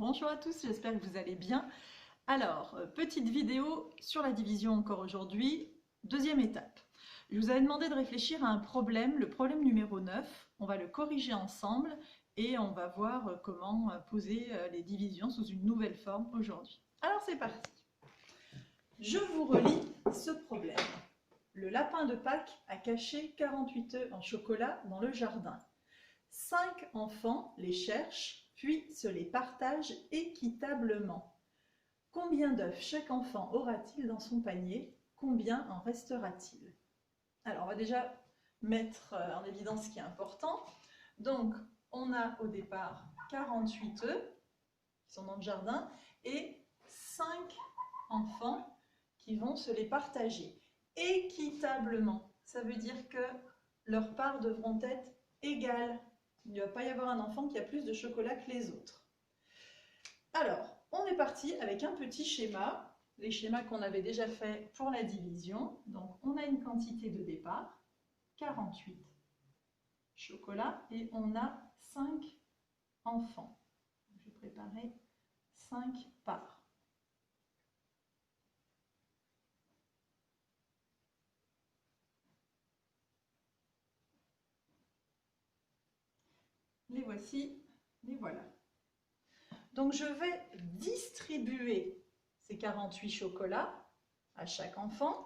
Bonjour à tous, j'espère que vous allez bien. Alors, petite vidéo sur la division encore aujourd'hui, deuxième étape. Je vous avais demandé de réfléchir à un problème, le problème numéro 9. On va le corriger ensemble et on va voir comment poser les divisions sous une nouvelle forme aujourd'hui. Alors c'est parti. Je vous relis ce problème. Le lapin de Pâques a caché 48 œufs en chocolat dans le jardin. 5 enfants les cherchent, puis se les partagent équitablement. Combien d'œufs chaque enfant aura-t-il dans son panier? Combien en restera-t-il? Alors, on va déjà mettre en évidence ce qui est important. Donc, on a au départ 48 œufs qui sont dans le jardin et 5 enfants qui vont se les partager équitablement. Ça veut dire que leurs parts devront être égales. Il ne va pas y avoir un enfant qui a plus de chocolat que les autres. Alors, on est parti avec un petit schéma, les schémas qu'on avait déjà fait pour la division. Donc, on a une quantité de départ, 48 chocolats, et on a 5 enfants. Je vais préparer 5 parts. Les voici, les voilà. Donc, je vais distribuer ces 48 chocolats à chaque enfant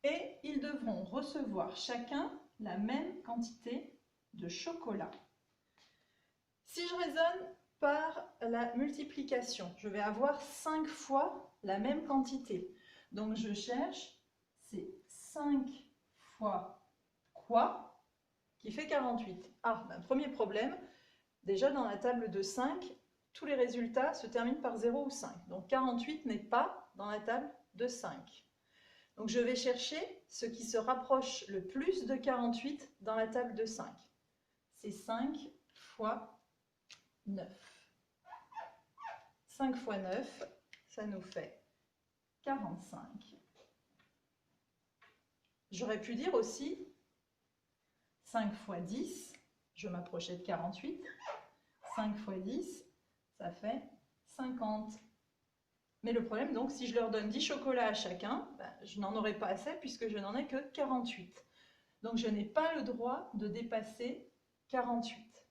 et ils devront recevoir chacun la même quantité de chocolat. Si je raisonne par la multiplication, je vais avoir 5 fois la même quantité. Donc, je cherche, c'est 5 fois quoi qui fait 48. Ah, premier problème, déjà dans la table de 5, tous les résultats se terminent par 0 ou 5. Donc 48 n'est pas dans la table de 5. Donc je vais chercher ce qui se rapproche le plus de 48 dans la table de 5. C'est 5 fois 9. 5 fois 9, ça nous fait 45. J'aurais pu dire aussi 5 fois 10, je m'approchais de 48. 5 fois 10, ça fait 50. Mais le problème, donc, si je leur donne 10 chocolats à chacun, je n'en aurai pas assez puisque je n'en ai que 48. Donc, je n'ai pas le droit de dépasser 48.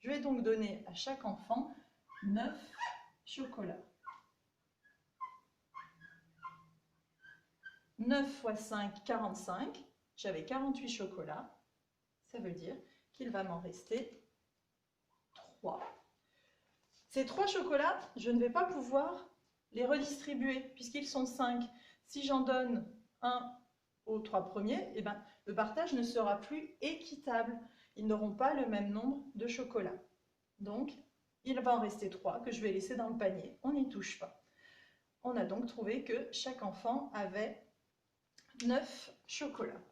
Je vais donc donner à chaque enfant 9 chocolats. 9 fois 5, 45. J'avais 48 chocolats. Ça veut dire qu'il va m'en rester 3. Ces 3 chocolats, je ne vais pas pouvoir les redistribuer puisqu'ils sont 5. Si j'en donne un aux 3 premiers, eh ben, le partage ne sera plus équitable. Ils n'auront pas le même nombre de chocolats. Donc, il va en rester 3 que je vais laisser dans le panier. On n'y touche pas. On a donc trouvé que chaque enfant avait 9 chocolats.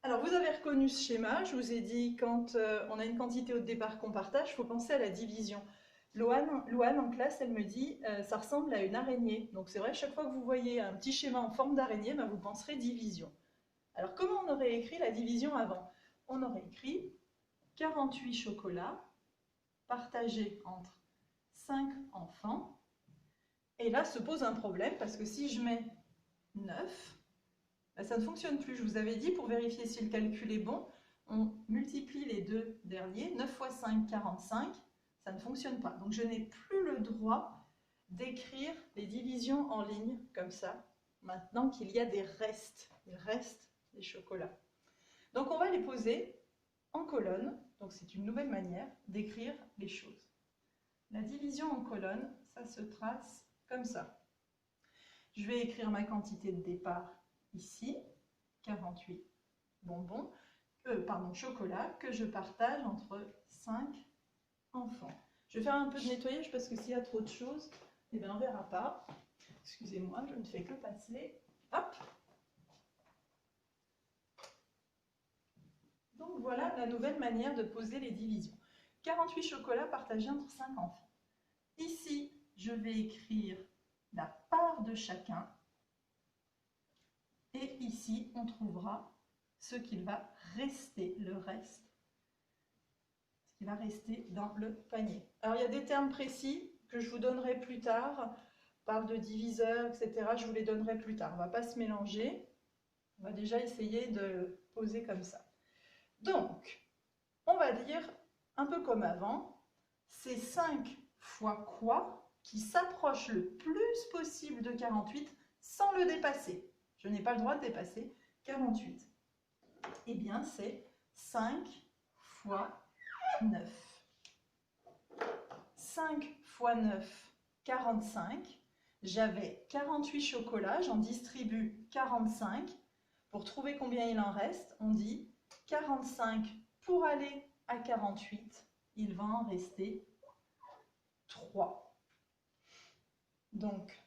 Alors, vous avez reconnu ce schéma. Je vous ai dit, quand on a une quantité au départ qu'on partage, il faut penser à la division. Louane, en classe, elle me dit ça ressemble à une araignée. Donc c'est vrai, chaque fois que vous voyez un petit schéma en forme d'araignée, vous penserez division. Alors comment on aurait écrit la division avant? On aurait écrit 48 chocolats partagés entre 5 enfants. Et là se pose un problème parce que si je mets 9, ça ne fonctionne plus. Je vous avais dit, pour vérifier si le calcul est bon, on multiplie les deux derniers. 9 fois 5, 45. Ça ne fonctionne pas. Donc je n'ai plus le droit d'écrire les divisions en ligne comme ça, maintenant qu'il y a des restes. Il reste des chocolats. Donc on va les poser en colonne. Donc c'est une nouvelle manière d'écrire les choses. La division en colonne, ça se trace comme ça. Je vais écrire ma quantité de départ ici, 48 chocolats, que je partage entre 5 enfants. Je vais faire un peu de nettoyage parce que s'il y a trop de choses, on ne verra pas. Excusez-moi, je ne fais que passer. Hop. Donc voilà la nouvelle manière de poser les divisions. 48 chocolats partagés entre 5 enfants. Ici, je vais écrire la part de chacun. Et ici, on trouvera ce qu'il va rester, le reste. Qui va rester dans le panier. Alors il y a des termes précis que je vous donnerai plus tard. On parle de diviseurs, etc. Je vous les donnerai plus tard. On ne va pas se mélanger. On va déjà essayer de poser comme ça. Donc, on va dire, un peu comme avant, c'est 5 fois quoi qui s'approche le plus possible de 48 sans le dépasser. Je n'ai pas le droit de dépasser 48. Eh bien, c'est 5 fois 9. 5 fois 9, 45. J'avais 48 chocolats, j'en distribue 45. Pour trouver combien il en reste, on dit 45 pour aller à 48. Il va en rester 3. Donc,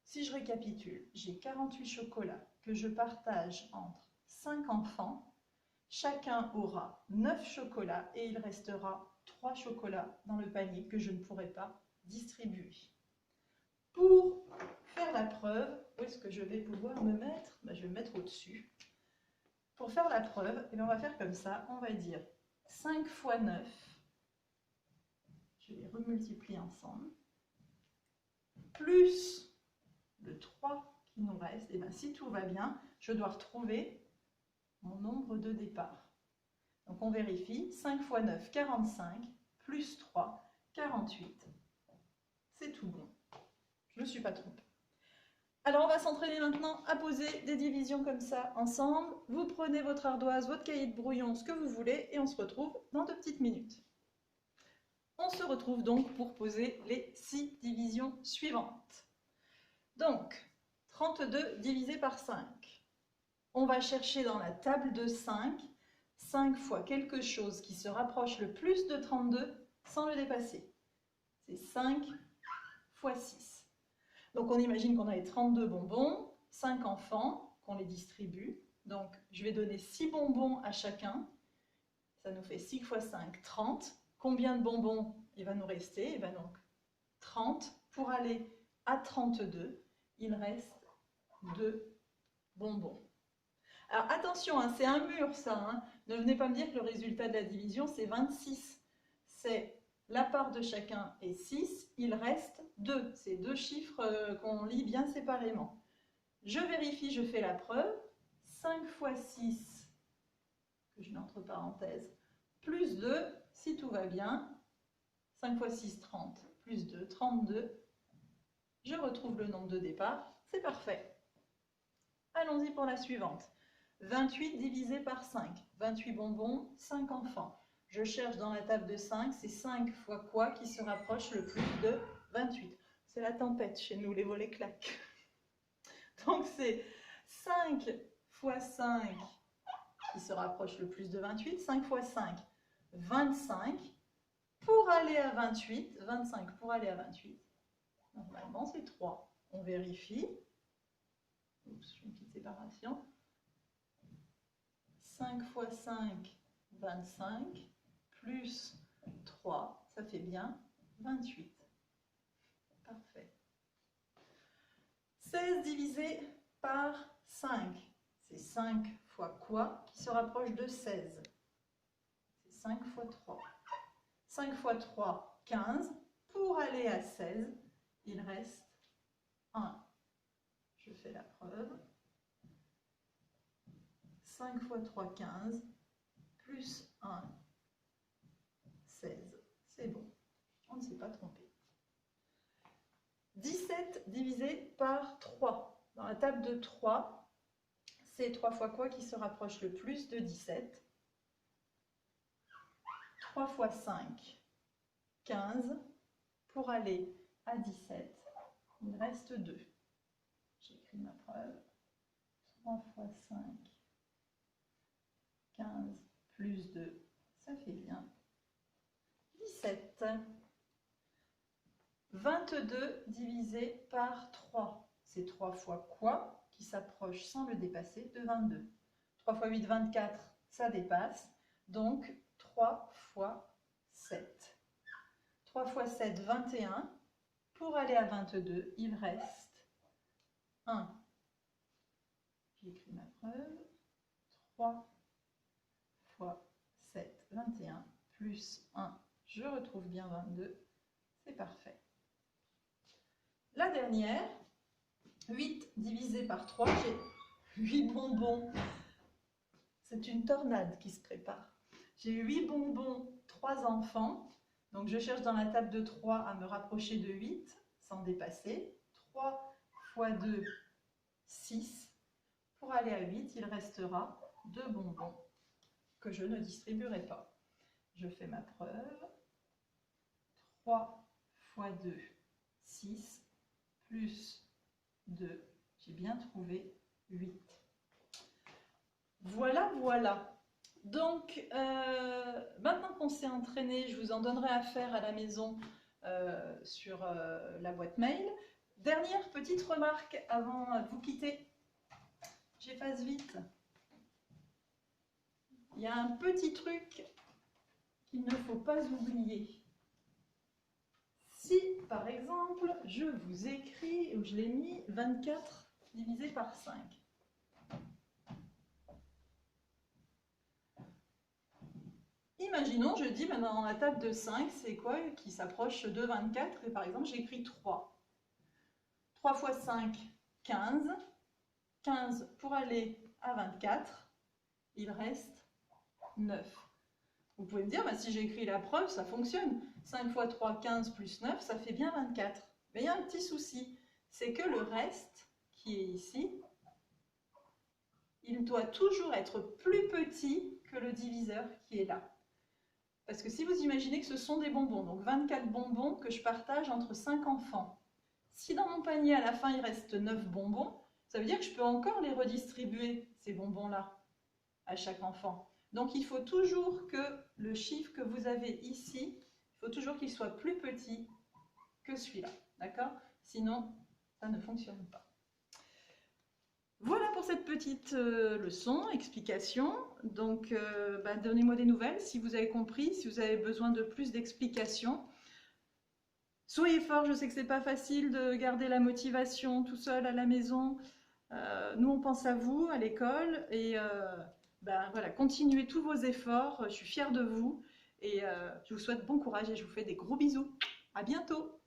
si je récapitule, j'ai 48 chocolats que je partage entre 5 enfants. Chacun aura 9 chocolats et il restera 3 chocolats dans le panier que je ne pourrai pas distribuer. Pour faire la preuve, où est-ce que je vais pouvoir me mettre? Je vais me mettre au-dessus. Pour faire la preuve, on va faire comme ça. On va dire 5 fois 9. Je les remultiplie ensemble. Plus le 3 qui nous reste. Et bien, si tout va bien, je dois retrouver mon nombre de départ. Donc on vérifie. 5 fois 9, 45. Plus 3, 48. C'est tout bon. Je ne me suis pas trompée. Alors on va s'entraîner maintenant à poser des divisions comme ça ensemble. Vous prenez votre ardoise, votre cahier de brouillon, ce que vous voulez, et on se retrouve dans 2 petites minutes. On se retrouve donc pour poser les 6 divisions suivantes. Donc, 32 divisé par 5. On va chercher dans la table de 5, 5 fois quelque chose qui se rapproche le plus de 32 sans le dépasser. C'est 5 fois 6. Donc on imagine qu'on a les 32 bonbons, 5 enfants, qu'on les distribue. Donc je vais donner 6 bonbons à chacun. Ça nous fait 6 fois 5, 30. Combien de bonbons il va nous rester? Et bien donc 30 pour aller à 32. Il reste 2 bonbons. Alors attention, hein, c'est un mur ça. Hein. Ne venez pas me dire que le résultat de la division c'est 26. C'est la part de chacun est 6, il reste 2. C'est 2 chiffres qu'on lit bien séparément. Je vérifie, je fais la preuve. 5 fois 6, que je mets entre parenthèses, plus 2, si tout va bien. 5 fois 6, 30, plus 2, 32. Je retrouve le nombre de départ, c'est parfait. Allons-y pour la suivante. 28 divisé par 5, 28 bonbons, 5 enfants. Je cherche dans la table de 5, c'est 5 fois quoi qui se rapproche le plus de 28. C'est la tempête chez nous, les volets claquent. Donc c'est 5 fois 5 qui se rapproche le plus de 28. 5 fois 5, 25. Pour aller à 28, 25 pour aller à 28. Normalement, c'est 3. On vérifie. Oups, j'ai une petite séparation. 5 fois 5, 25. Plus 3, ça fait bien 28. Parfait. 16 divisé par 5. C'est 5 fois quoi qui se rapproche de 16? C'est 5 fois 3. 5 fois 3, 15. Pour aller à 16, il reste 1. Je fais la preuve. 5 fois 3, 15. Plus 1, 16. C'est bon. On ne s'est pas trompé. 17 divisé par 3. Dans la table de 3, c'est 3 fois quoi qui se rapproche le plus de 17? 3 fois 5, 15. Pour aller à 17, il reste 2. J'écris ma preuve. 3 fois 5, 15 plus 2, ça fait bien 17. 22 divisé par 3. C'est 3 fois quoi qui s'approche sans le dépasser de 22. 3 fois 8, 24, ça dépasse. Donc 3 fois 7. 3 fois 7, 21. Pour aller à 22, il reste 1. J'écris ma preuve. 3 fois 7, 21, plus 1. Je retrouve bien 22. C'est parfait. La dernière, 8 divisé par 3, j'ai 8 bonbons. C'est une tornade qui se prépare. J'ai 8 bonbons, 3 enfants. Donc je cherche dans la table de 3 à me rapprocher de 8 sans dépasser. 3 fois 2, 6. Pour aller à 8, il restera 2 bonbons que je ne distribuerai pas. Je fais ma preuve. 3 fois 2, 6, plus 2, j'ai bien trouvé 8. Voilà, voilà. Donc, maintenant qu'on s'est entraîné, je vous en donnerai à faire à la maison sur la boîte mail. Dernière petite remarque avant de vous quitter. J'efface vite. Il y a un petit truc qu'il ne faut pas oublier. Si, par exemple, je vous écris, ou je l'ai mis, 24 divisé par 5. Imaginons, je dis maintenant dans la table de 5, c'est quoi qui s'approche de 24? Et par exemple, j'écris 3. 3 fois 5, 15. 15 pour aller à 24, il reste 9. Vous pouvez me dire, bah, si j'écris la preuve, ça fonctionne. 5 fois 3, 15 plus 9, ça fait bien 24. Mais il y a un petit souci, c'est que le reste, qui est ici, il doit toujours être plus petit que le diviseur qui est là. Parce que si vous imaginez que ce sont des bonbons, donc 24 bonbons que je partage entre 5 enfants. Si dans mon panier, à la fin, il reste 9 bonbons, ça veut dire que je peux encore les redistribuer, ces bonbons-là, à chaque enfant. Donc il faut toujours que le chiffre que vous avez ici, il faut toujours qu'il soit plus petit que celui-là, d'accord? Sinon, ça ne fonctionne pas. Voilà pour cette petite leçon, explication. Donc, donnez-moi des nouvelles si vous avez compris, si vous avez besoin de plus d'explications. Soyez forts, je sais que ce n'est pas facile de garder la motivation tout seul à la maison. Nous, on pense à vous, à l'école, et voilà, continuez tous vos efforts. Je suis fière de vous, et je vous souhaite bon courage et je vous fais des gros bisous. À bientôt!